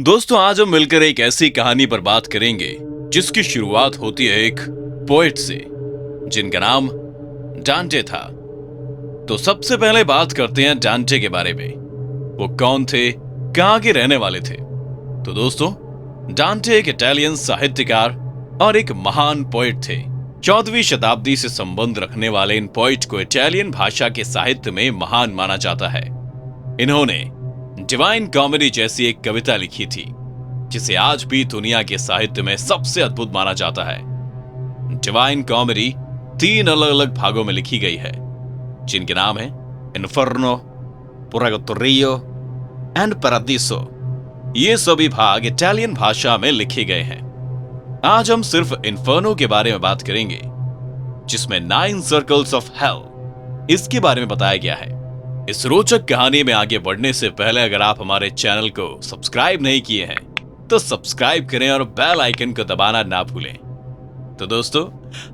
दोस्तों, आज हम मिलकर एक ऐसी कहानी पर बात करेंगे जिसकी शुरुआत होती है एक पोएट से जिनका नाम डांटे था। तो सबसे पहले बात करते हैं डांटे के बारे में। वो कौन थे, कहां के रहने वाले थे? तो दोस्तों, डांटे एक इटालियन साहित्यकार और एक महान पोएट थे। 14वीं शताब्दी से संबंध रखने वाले इन पोएट को इटालियन भाषा के साहित्य में महान माना जाता है। इन्होंने डिवाइन कॉमेडी जैसी एक कविता लिखी थी जिसे आज भी दुनिया के साहित्य में सबसे अद्भुत माना जाता है। डिवाइन कॉमेडी 3 अलग अलग भागों में लिखी गई है जिनके नाम है इन्फर्नो, पुर्गाटोरियो एंड पैरादीसो। ये सभी भाग इटालियन भाषा में लिखे गए हैं। आज हम सिर्फ इन्फर्नो के बारे में बात करेंगे जिसमें 9 सर्कल्स ऑफ हेल इसके बारे में बताया गया है। इस रोचक कहानी में आगे बढ़ने से पहले अगर आप हमारे चैनल को सब्सक्राइब नहीं किए हैं तो सब्सक्राइब करें और बेल आइकन को दबाना ना भूलें। तो दोस्तों,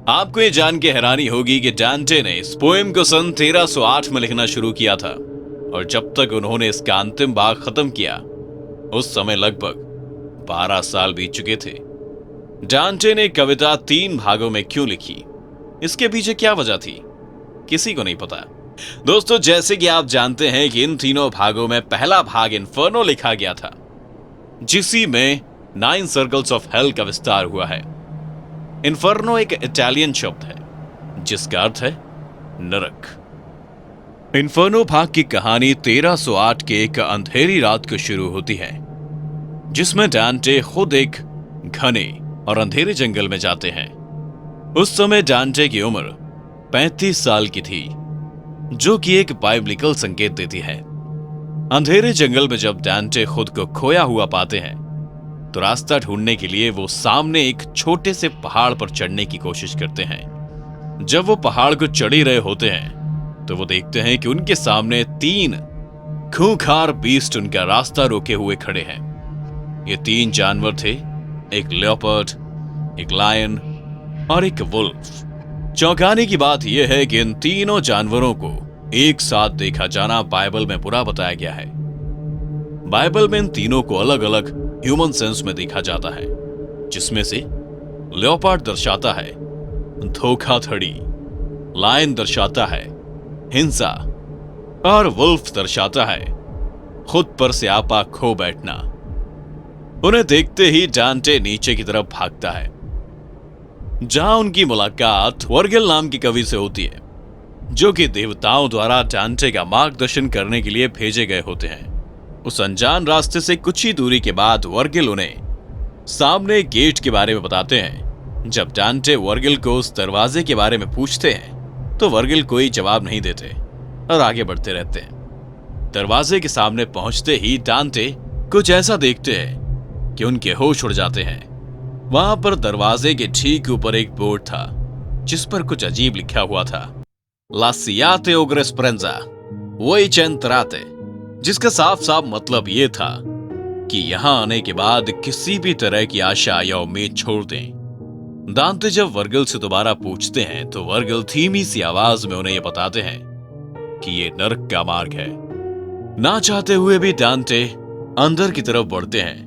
आपको ये जान के हैरानी होगी कि डांटे ने इस पोएम को सन 1308 में लिखना शुरू किया था और जब तक उन्होंने इसका अंतिम भाग खत्म किया उस समय लगभग 12 साल बीत चुके थे। डांटे ने कविता 3 भागों में क्यों लिखी, इसके पीछे क्या वजह थी, किसी को नहीं पता। दोस्तों, जैसे कि आप जानते हैं कि इन तीनों भागों में पहला भाग इन्फर्नो लिखा गया था जिसी में 9 सर्कल्स ऑफ हेल का विस्तार हुआ है। इन्फर्नो एक इटालियन शब्द है जिसका अर्थ है नरक। इन्फर्नो भाग की कहानी 1308 के एक अंधेरी रात को शुरू होती है जिसमें डांटे खुद एक घने और अंधेरे जंगल में जाते हैं। उस समय डांटे की उम्र 35 साल की थी जो कि एक बाइबलिकल संकेत देती है। अंधेरे जंगल में जब डांटे खुद को खोया हुआ पाते हैं तो रास्ता ढूंढने के लिए वो सामने एक छोटे से पहाड़ पर चढ़ने की कोशिश करते हैं। जब वो पहाड़ को चढ़ ही रहे होते हैं तो वो देखते हैं कि उनके सामने 3 खूंखार बीस्ट उनका रास्ता रोके हुए खड़े हैं। ये 3 जानवर थे, एक लेपर्ड, एक लायन और एक वुल्फ। चौंकाने की बात यह है कि इन तीनों जानवरों को एक साथ देखा जाना बाइबल में बुरा बताया गया है। बाइबल में इन तीनों को अलग अलग ह्यूमन सेंस में देखा जाता है जिसमें से लेपर्ड दर्शाता है धोखाधड़ी, लायन दर्शाता है हिंसा और वुल्फ दर्शाता है खुद पर से आपा खो बैठना। उन्हें देखते ही डांटे नीचे की तरफ भागता है जहां उनकी मुलाकात वर्गिल नाम की कवि से होती है जो कि देवताओं द्वारा डांटे का मार्गदर्शन करने के लिए भेजे गए होते हैं। उस अनजान रास्ते से कुछ ही दूरी के बाद वर्गिल उन्हें सामने गेट के बारे में बताते हैं। जब डांटे वर्गिल को उस दरवाजे के बारे में पूछते हैं तो वर्गिल कोई जवाब नहीं देते और आगे बढ़ते रहते हैं। दरवाजे के सामने पहुंचते ही डांटे कुछ ऐसा देखते हैं कि उनके होश उड़ जाते हैं। वहां पर दरवाजे के ठीक ऊपर एक बोर्ड था जिस पर कुछ अजीब लिखा हुआ था, लासियाते ओग्रे स्प्रेंजा वही चेंतराते, जिसका साफ साफ मतलब यह था कि यहां आने के बाद किसी भी तरह की आशा या उम्मीद छोड़ दें। डांटे जब वर्गिल से दोबारा पूछते हैं तो वर्गिल धीमी सी आवाज में उन्हें यह बताते हैं कि यह नरक का मार्ग है। ना चाहते हुए भी डांटे अंदर की तरफ बढ़ते हैं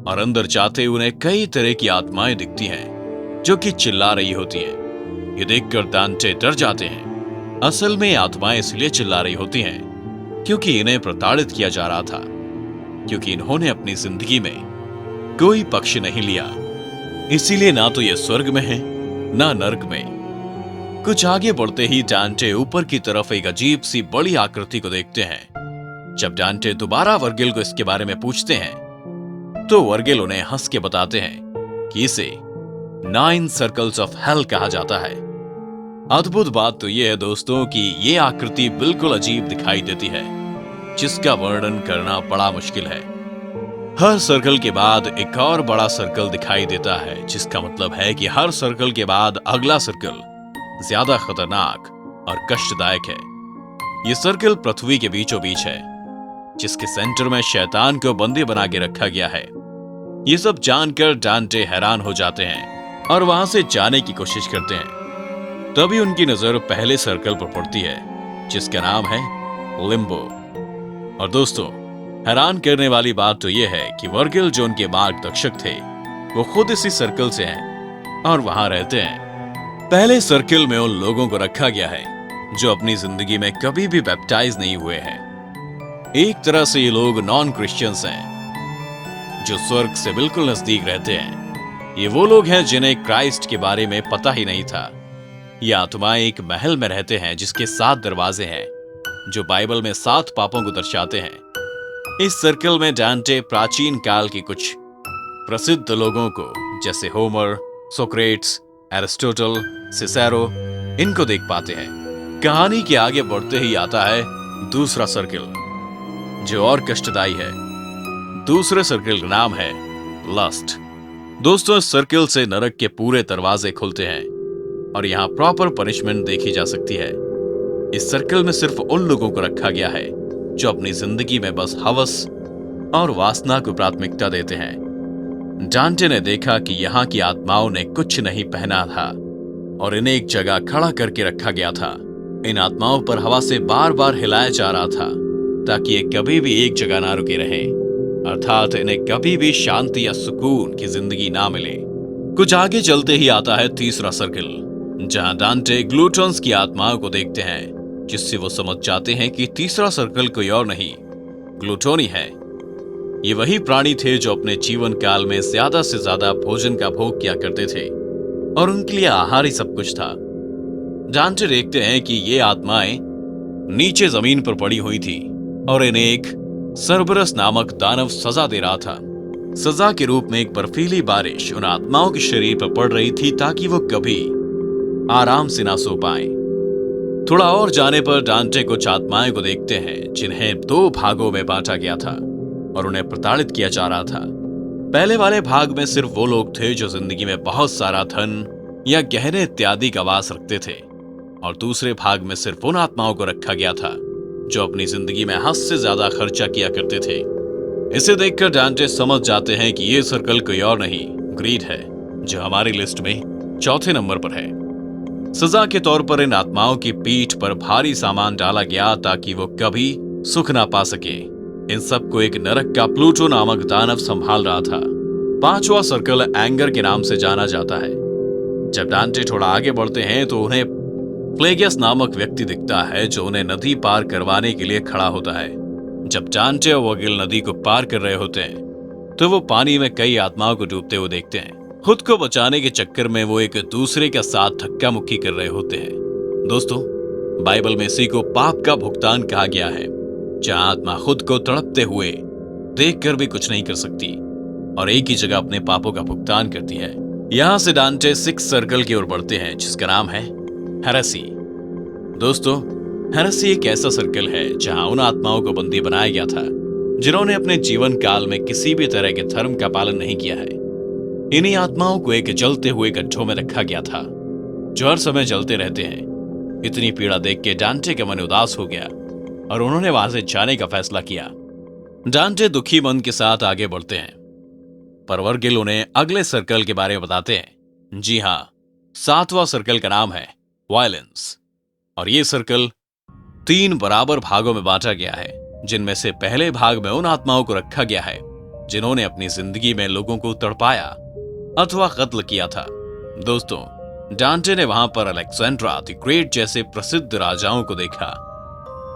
और अंदर जाते उन्हें कई तरह की आत्माएं दिखती हैं जो कि चिल्ला रही होती हैं। ये देखकर डांटे डर जाते हैं। असल में आत्माएं इसलिए चिल्ला रही होती हैं क्योंकि इन्हें प्रताड़ित किया जा रहा था, क्योंकि इन्होंने अपनी जिंदगी में कोई पक्ष नहीं लिया। इसीलिए ना तो ये स्वर्ग में है ना नर्क में। कुछ आगे बढ़ते ही डांटे ऊपर की तरफ एक अजीब सी बड़ी आकृति को देखते हैं। जब डांटे दोबारा वर्गिल को इसके बारे में पूछते हैं तो वर्गिल उन्हें हंस के बताते हैं कि इसे 9 सर्कल्स ऑफ हेल कहा जाता है। अद्भुत बात तो यह है दोस्तों कि यह आकृति बिल्कुल अजीब दिखाई देती है जिसका वर्णन करना बड़ा मुश्किल है। हर सर्कल के बाद एक और बड़ा सर्कल दिखाई देता है जिसका मतलब है कि हर सर्कल के बाद अगला सर्कल ज्यादा खतरनाक और कष्टदायक है। यह सर्कल पृथ्वी के बीचों बीच है जिसके सेंटर में शैतान को बंदी बना के रखा गया है। ये सब जानकर डांटे हैरान हो जाते हैं और वहां से जाने की कोशिश करते हैं। तभी उनकी नजर पहले सर्कल पर पड़ती है जिसका नाम है लिम्बो। और दोस्तों, हैरान करने वाली बात तो यह है कि वर्गिल जो उनके मार्गदर्शक थे वो खुद इसी सर्कल से हैं और वहां रहते हैं। पहले सर्कल में उन लोगों को रखा गया है जो अपनी जिंदगी में कभी भी बैप्टाइज नहीं हुए हैं। एक तरह से ये लोग नॉन क्रिश्चियंस हैं जो स्वर्ग से बिल्कुल नजदीक रहते हैं। ये वो लोग हैं जिन्हें क्राइस्ट के बारे में पता ही नहीं था। ये आत्माएं एक महल में रहते हैं जिसके 7 दरवाजे हैं जो बाइबल में 7 पापों को दर्शाते हैं। इस सर्कल में डांटे प्राचीन काल के कुछ प्रसिद्ध लोगों को जैसे होमर, सोक्रेट्स, एरिस्टोटल, सिसेरो इनको देख पाते हैं। कहानी के आगे बढ़ते ही आता है दूसरा सर्कल जो और कष्टदायी है। दूसरे सर्कल का नाम है लस्ट। दोस्तों, इस सर्कल से नरक के पूरे दरवाजे खुलते हैं और यहाँ प्रॉपर पनिशमेंट देखी जा सकती है। इस सर्कल में सिर्फ उन लोगों को रखा गया है जो अपनी जिंदगी में बस हवस और वासना को प्राथमिकता देते हैं। डांटे ने देखा कि यहाँ की आत्माओं ने कुछ नहीं पहना था और इन्हें एक जगह खड़ा करके रखा गया था। इन आत्माओं पर हवा से बार बार हिलाया जा रहा था ताकि ये कभी भी एक जगह ना रुके रहे, अर्थात इन्हें कभी भी शांति या सुकून की जिंदगी ना मिले। कुछ आगे चलते ही आता है तीसरा सर्कल जहां डांटे ग्लूटन्स की आत्माओं को देखते हैं, जिससे वो समझ जाते हैं कि तीसरा सर्कल कोई और नहीं ग्लूटोनी है। ये वही प्राणी थे जो अपने जीवन काल में ज्यादा से ज्यादा भोजन का भोग किया करते थे और उनके लिए आहार ही सब कुछ था। डांटे देखते हैं कि ये आत्माएं नीचे जमीन पर पड़ी हुई थी और इन्हें एक सरबरस नामक दानव सजा दे रहा था। सजा के रूप में एक बर्फीली बारिश उन आत्माओं के शरीर पर पड़ रही थी ताकि वो कभी आराम से ना सो पाए। थोड़ा और जाने पर डांटे कुछ आत्माएं को देखते हैं जिन्हें 2 भागों में बांटा गया था और उन्हें प्रताड़ित किया जा रहा था। पहले वाले भाग में सिर्फ वो लोग थे जो जिंदगी में बहुत सारा धन या गहने इत्यादि का वास रखते थे और दूसरे भाग में सिर्फ उन आत्माओं को रखा गया था जो अपनी जिंदगी में हद से ज्यादा खर्चा किया करते थे। इसे देखकर डांटे समझ जाते हैं कि ये सर्कल कोई और नहीं ग्रीड है जो हमारी लिस्ट में चौथे नंबर पर है। सजा के तौर पर इन आत्माओं की पीठ पर भारी सामान डाला गया ताकि वो कभी सुख ना पा सके। इन सबको एक नरक का प्लूटो नामक दानव संभाल रहा था। 5वां सर्कल एंगर के नाम से जाना जाता है। जब डांटे थोड़ा आगे बढ़ते हैं तो उन्हें प्लेगियस नामक व्यक्ति दिखता है जो उन्हें नदी पार करवाने के लिए खड़ा होता है। जब डांटे और वगिल नदी को पार कर रहे होते हैं तो वो पानी में कई आत्माओं को डूबते हुए देखते हैं। खुद को बचाने के चक्कर में वो एक दूसरे के साथ धक्का मुक्की कर रहे होते हैं। दोस्तों, बाइबल में इसी को पाप का भुगतान कहा गया है, जहां आत्मा खुद को तड़पते हुए देखकर भी कुछ नहीं कर सकती और एक ही जगह अपने पापों का भुगतान करती है। यहां से डांटे 6 सर्कल की ओर बढ़ते हैं जिसका नाम है हेरेसी। दोस्तों, हेरेसी एक ऐसा सर्कल है जहां उन आत्माओं को बंदी बनाया गया था जिन्होंने अपने जीवन काल में किसी भी तरह के धर्म का पालन नहीं किया है। इन्हीं आत्माओं को एक जलते हुए गड्ढों में रखा गया था जो हर समय जलते रहते हैं। इतनी पीड़ा देख के डांटे का मन उदास हो गया और उन्होंने वहां से जाने का फैसला किया। डांटे दुखी मन के साथ आगे बढ़ते हैं पर वर्गिल उन्हें अगले सर्कल के बारे में बताते हैं। जी हां, 7वां सर्कल का नाम है वायलेंस और ये सर्कल 3 बराबर भागों में बांटा गया है, जिनमें से पहले भाग में उन आत्माओं को रखा गया है जिन्होंने अपनी जिंदगी में लोगों को तड़पाया अथवा कत्ल किया था। दोस्तों, डांटे ने वहां पर अलेक्जेंड्रा द ग्रेट जैसे प्रसिद्ध राजाओं को देखा।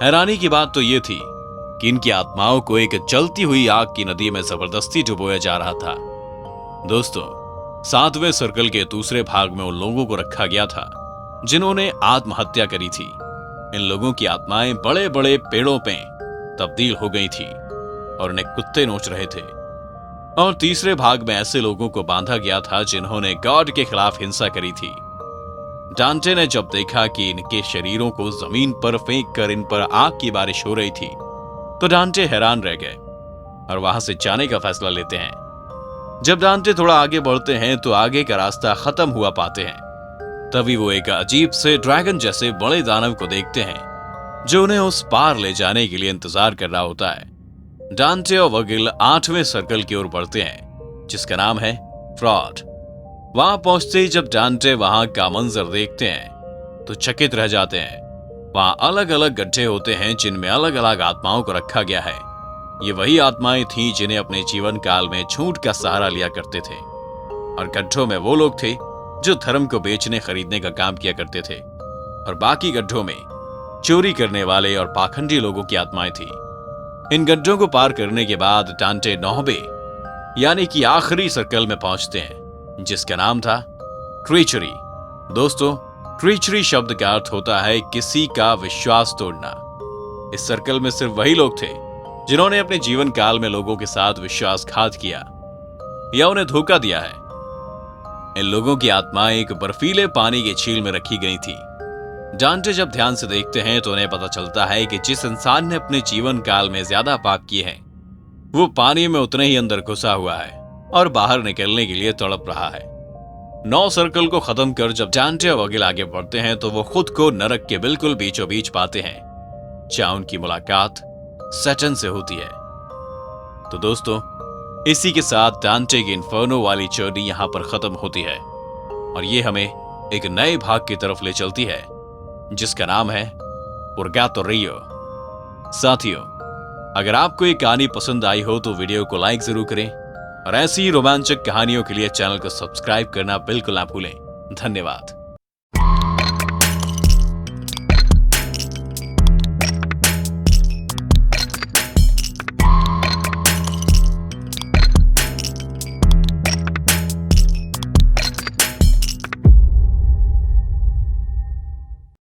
हैरानी की बात तो यह थी कि इनकी आत्माओं को एक जलती हुई आग की नदी में जबरदस्ती डुबोया जा रहा था। दोस्तों, 7वें सर्कल के दूसरे भाग में उन लोगों को रखा गया था जिन्होंने आत्महत्या करी थी। इन लोगों की आत्माएं बड़े बड़े पेड़ों पे तब्दील हो गई थी और उन्हें कुत्ते नोच रहे थे। और तीसरे भाग में ऐसे लोगों को बांधा गया था जिन्होंने गॉड के खिलाफ हिंसा करी थी। डांटे ने जब देखा कि इनके शरीरों को जमीन पर फेंक कर इन पर आग की बारिश हो रही थी तो डांटे हैरान रह गए और वहां से जाने का फैसला लेते हैं। जब डांटे थोड़ा आगे बढ़ते हैं तो आगे का रास्ता खत्म हुआ पाते हैं। तभी वो एक अजीब से ड्रैगन जैसे बड़े दानव को देखते हैं जो उन्हें उस पार ले जाने के लिए इंतजार कर रहा होता है। डांटे और वगिल 8वें सर्कल की ओर बढ़ते हैं जिसका नाम है फ्रॉड। वहां पहुंचते ही जब डांटे वहां का मंजर देखते हैं तो चकित रह जाते हैं। वहां अलग अलग गड्ढे होते हैं जिनमें अलग अलग आत्माओं को रखा गया है। ये वही आत्माएं थीं जिन्हें अपने जीवन काल में झूठ का सहारा लिया करते थे, और गड्ढों में वो लोग थे जो धर्म को बेचने खरीदने का काम किया करते थे, और बाकी गड्ढों में चोरी करने वाले और पाखंडी लोगों की आत्माएं थी। इन गड्ढों को पार करने के बाद डांटे 9वें यानी कि आखिरी सर्कल में पहुंचते हैं, जिसका नाम था ट्रीचरी। दोस्तों, ट्रीचरी शब्द का अर्थ होता है किसी का विश्वास तोड़ना। इस सर्कल में सिर्फ वही लोग थे जिन्होंने अपने जीवन काल में लोगों के साथ विश्वासघात किया या उन्हें धोखा दिया है। इन लोगों की आत्माएं एक बर्फीले पानी की झील में रखी गई थी। डांटे जब ध्यान से देखते हैं तो उन्हें पता चलता है कि जिस इंसान ने अपने जीवन काल में ज्यादा पाप किए हैं वो पानी में उतने ही अंदर घुसा हुआ है और बाहर निकलने के लिए तड़प रहा है। 9 सर्कल को खत्म कर जब डांटे और वकील आगे बढ़ते हैं तो वो खुद को नरक के बिल्कुल बीचों बीच पाते हैं, जहां उनकी मुलाकात सैटर्न से होती है। तो दोस्तों, इसी के साथ डांटे की इन्फर्नो वाली जर्नी यहां पर खत्म होती है और ये हमें एक नए भाग की तरफ ले चलती है जिसका नाम है पुर्गाटोरियो। साथियों, अगर आपको ये कहानी पसंद आई हो तो वीडियो को लाइक जरूर करें और ऐसी ही रोमांचक कहानियों के लिए चैनल को सब्सक्राइब करना बिल्कुल ना भूलें। धन्यवाद।